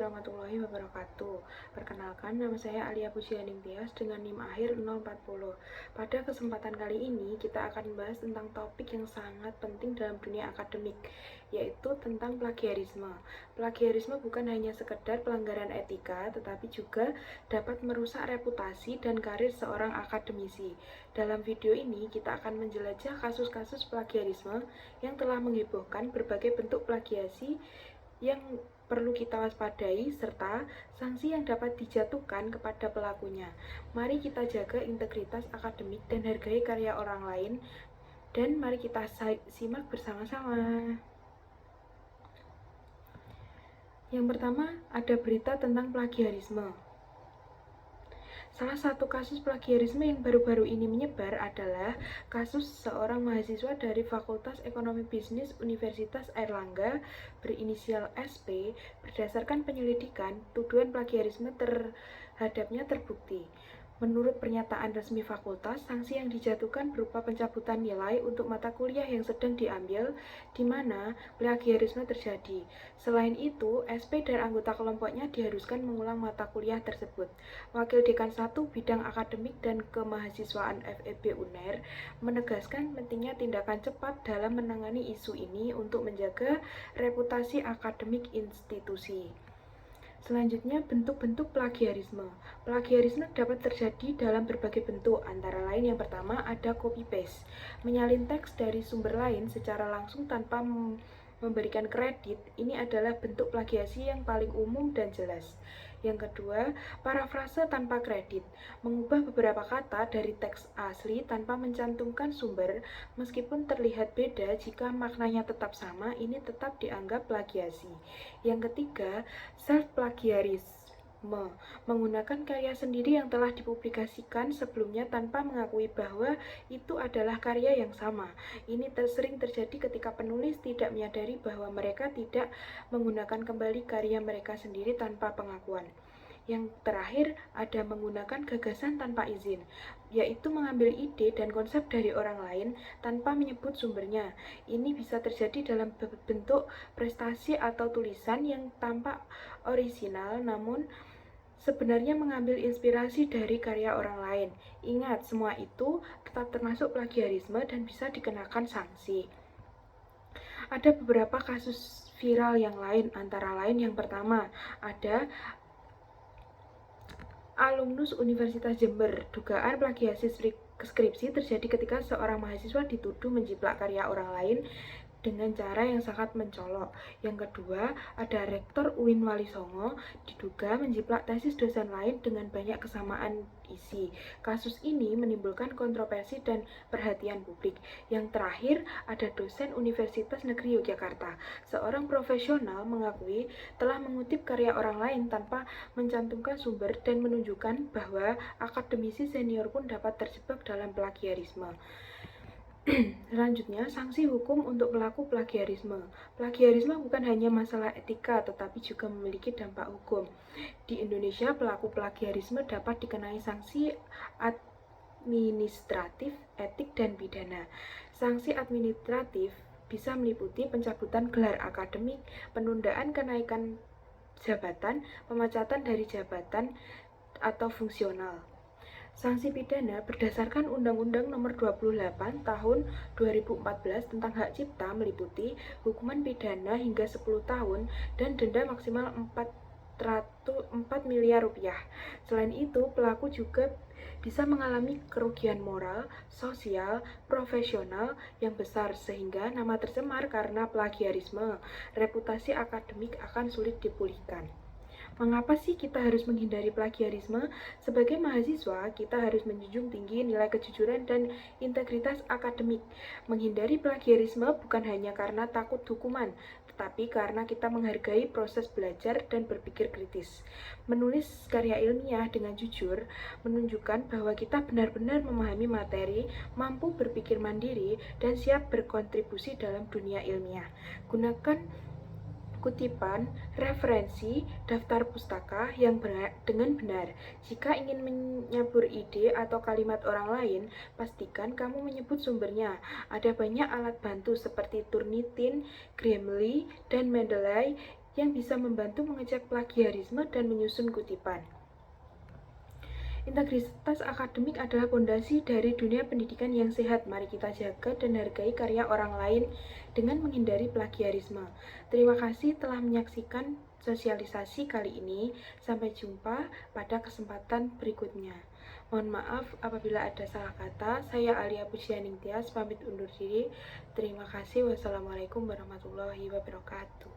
warahmatullahi wabarakatuh. Perkenalkan, nama saya Alia Pujianing Tias dengan NIM akhir 040. Pada kesempatan kali ini, kita akan membahas tentang topik yang sangat penting dalam dunia akademik, yaitu tentang plagiarisme. Plagiarisme bukan hanya sekedar pelanggaran etika, tetapi juga dapat merusak reputasi dan karir seorang akademisi. Dalam video ini, kita akan menjelajah kasus-kasus plagiarisme yang telah menghebohkan berbagai bentuk plagiasi yang perlu kita waspadai, serta sanksi yang dapat dijatuhkan kepada pelakunya. Mari kita jaga integritas akademik dan hargai karya orang lain, dan mari kita simak bersama-sama. Yang pertama, ada berita tentang plagiarisme. Salah satu kasus plagiarisme yang baru-baru ini menyebar adalah kasus seorang mahasiswa dari Fakultas Ekonomi Bisnis Universitas Airlangga berinisial SP. Berdasarkan penyelidikan, tuduhan plagiarisme terhadapnya terbukti. Menurut pernyataan resmi fakultas, sanksi yang dijatuhkan berupa pencabutan nilai untuk mata kuliah yang sedang diambil, di mana plagiarisme terjadi. Selain itu, SP dan anggota kelompoknya diharuskan mengulang mata kuliah tersebut. Wakil Dekan 1 Bidang Akademik dan Kemahasiswaan FEB UNER menegaskan pentingnya tindakan cepat dalam menangani isu ini untuk menjaga reputasi akademik institusi. Selanjutnya, bentuk-bentuk plagiarisme. Plagiarisme dapat terjadi dalam berbagai bentuk, antara lain yang pertama ada copy-paste, menyalin teks dari sumber lain secara langsung tanpa memberikan kredit. Ini adalah bentuk plagiasi yang paling umum dan jelas. Yang kedua, parafrase tanpa kredit, mengubah beberapa kata dari teks asli tanpa mencantumkan sumber, meskipun terlihat beda jika maknanya tetap sama, ini tetap dianggap plagiasi. Yang ketiga, self-plagiarisme, menggunakan karya sendiri yang telah dipublikasikan sebelumnya tanpa mengakui bahwa itu adalah karya yang sama. Ini sering terjadi ketika penulis tidak menyadari bahwa mereka tidak menggunakan kembali karya mereka sendiri tanpa pengakuan. Yang terakhir, ada menggunakan gagasan tanpa izin, yaitu mengambil ide dan konsep dari orang lain tanpa menyebut sumbernya. Ini bisa terjadi dalam bentuk prestasi atau tulisan yang tampak orisinal, namun sebenarnya mengambil inspirasi dari karya orang lain. Ingat, semua itu tetap termasuk plagiarisme dan bisa dikenakan sanksi. Ada beberapa kasus viral yang lain, antara lain yang pertama, ada alumnus Universitas Jember. Dugaan plagiasi skripsi terjadi ketika seorang mahasiswa dituduh menjiplak karya orang lain dengan cara yang sangat mencolok. Yang kedua, ada Rektor UIN Walisongo diduga menjiplak tesis dosen lain dengan banyak kesamaan isi. Kasus ini menimbulkan kontroversi dan perhatian publik. Yang terakhir, ada dosen Universitas Negeri Yogyakarta. Seorang profesional mengakui telah mengutip karya orang lain tanpa mencantumkan sumber dan menunjukkan bahwa akademisi senior pun dapat terjebak dalam plagiarisme. Selanjutnya, sanksi hukum untuk pelaku plagiarisme. Plagiarisme bukan hanya masalah etika, tetapi juga memiliki dampak hukum. Di Indonesia, pelaku plagiarisme dapat dikenai sanksi administratif, etik, dan pidana. Sanksi administratif bisa meliputi pencabutan gelar akademik, penundaan kenaikan jabatan, pemecatan dari jabatan atau fungsional. Sanksi pidana berdasarkan Undang-Undang Nomor 28 Tahun 2014 tentang Hak Cipta meliputi hukuman pidana hingga 10 tahun dan denda maksimal 4 miliar rupiah. Selain itu, pelaku juga bisa mengalami kerugian moral, sosial, profesional yang besar sehingga nama tercemar karena plagiarisme. Reputasi akademik akan sulit dipulihkan. Mengapa sih kita harus menghindari plagiarisme? Sebagai mahasiswa, kita harus menjunjung tinggi nilai kejujuran dan integritas akademik. Menghindari plagiarisme bukan hanya karena takut hukuman, tetapi karena kita menghargai proses belajar dan berpikir kritis. Menulis karya ilmiah dengan jujur menunjukkan bahwa kita benar-benar memahami materi, mampu berpikir mandiri, dan siap berkontribusi dalam dunia ilmiah. Gunakan kutipan, referensi, daftar pustaka yang dengan benar. Jika ingin menyabur ide atau kalimat orang lain, pastikan kamu menyebut sumbernya. Ada banyak alat bantu seperti Turnitin, Grammarly, dan Mendeley yang bisa membantu mengecek plagiarisme dan menyusun kutipan. Integritas akademik adalah fondasi dari dunia pendidikan yang sehat. Mari kita jaga dan hargai karya orang lain dengan menghindari plagiarisme. Terima kasih telah menyaksikan sosialisasi kali ini. Sampai jumpa pada kesempatan berikutnya. Mohon maaf apabila ada salah kata. Saya Alia Pujianing Tias pamit undur diri. Terima kasih. Wassalamualaikum warahmatullahi wabarakatuh.